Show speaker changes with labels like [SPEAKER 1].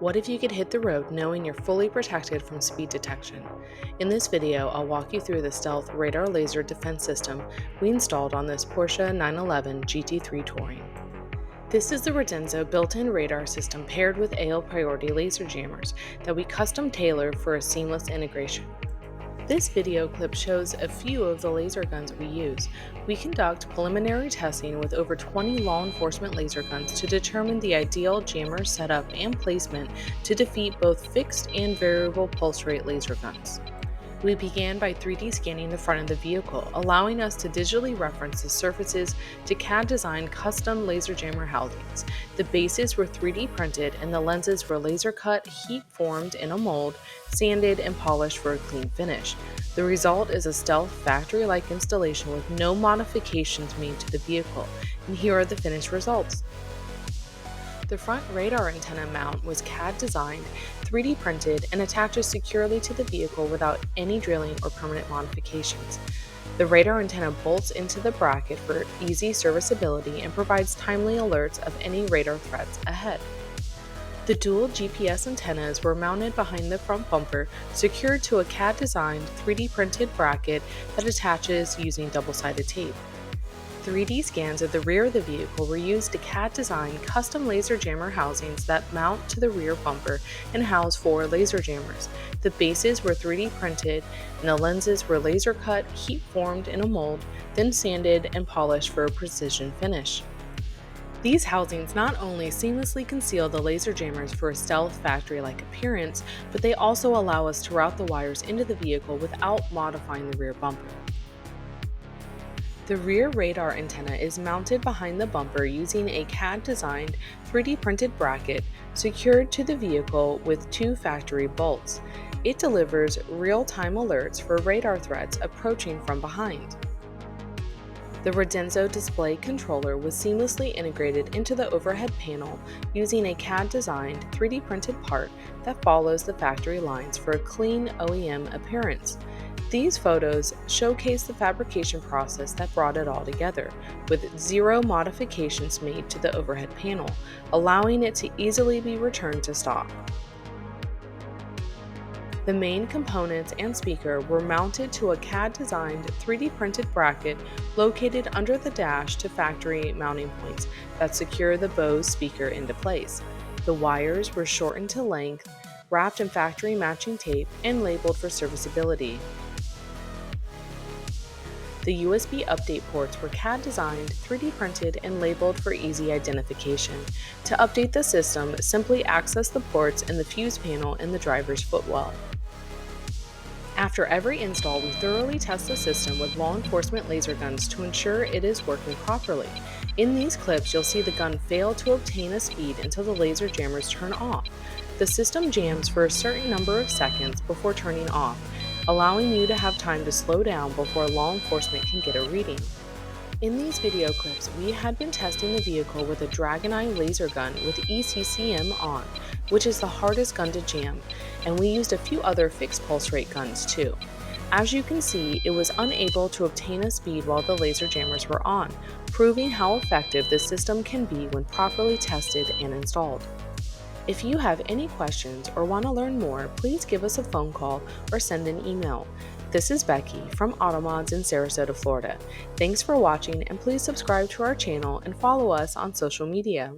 [SPEAKER 1] What if you could hit the road knowing you're fully protected from speed detection? In this video, I'll walk you through the stealth radar laser defense system we installed on this Porsche 911 GT3 Touring. This is the Redenzo built-in radar system paired with AL priority laser jammers that we custom tailored for a seamless integration. This video clip shows a few of the laser guns we use. We conduct preliminary testing with over 20 law enforcement laser guns to determine the ideal jammer setup and placement to defeat both fixed and variable pulse rate laser guns. We began by 3D scanning the front of the vehicle, allowing us to digitally reference the surfaces to CAD-designed custom laser jammer housings. The bases were 3D printed and the lenses were laser cut, heat formed in a mold, sanded, and polished for a clean finish. The result is a stealth factory-like installation with no modifications made to the vehicle, and here are the finished results. The front radar antenna mount was CAD designed, 3D printed, and attaches securely to the vehicle without any drilling or permanent modifications. The radar antenna bolts into the bracket for easy serviceability and provides timely alerts of any radar threats ahead. The dual GPS antennas were mounted behind the front bumper, secured to a CAD designed, 3D printed bracket that attaches using double-sided tape. 3D scans of the rear of the vehicle were used to CAD-design custom laser jammer housings that mount to the rear bumper and house 4 laser jammers. The bases were 3D printed and the lenses were laser cut, heat formed in a mold, then sanded and polished for a precision finish. These housings not only seamlessly conceal the laser jammers for a stealth factory-like appearance, but they also allow us to route the wires into the vehicle without modifying the rear bumper. The rear radar antenna is mounted behind the bumper using a CAD-designed, 3D printed bracket secured to the vehicle with 2 factory bolts. It delivers real-time alerts for radar threats approaching from behind. The Redenzo display controller was seamlessly integrated into the overhead panel using a CAD-designed, 3D printed part that follows the factory lines for a clean OEM appearance. These photos showcase the fabrication process that brought it all together, with 0 modifications made to the overhead panel, allowing it to easily be returned to stock. The main components and speaker were mounted to a CAD-designed, 3D printed bracket located under the dash to factory mounting points that secure the Bose speaker into place. The wires were shortened to length, wrapped in factory matching tape, and labeled for serviceability. The USB update ports were CAD designed, 3D printed, and labeled for easy identification. To update the system, simply access the ports in the fuse panel in the driver's footwell. After every install, we thoroughly test the system with law enforcement laser guns to ensure it is working properly. In these clips, you'll see the gun fail to obtain a speed until the laser jammers turn off. The system jams for a certain number of seconds before turning off, allowing you to have time to slow down before law enforcement can get a reading. In these video clips, we had been testing the vehicle with a Dragon Eye laser gun with ECCM on, which is the hardest gun to jam, and we used a few other fixed pulse rate guns too. As you can see, it was unable to obtain a speed while the laser jammers were on, proving how effective this system can be when properly tested and installed. If you have any questions or want to learn more, please give us a phone call or send an email. This is Becky from AutoMods in Sarasota, Florida. Thanks for watching, and please subscribe to our channel and follow us on social media.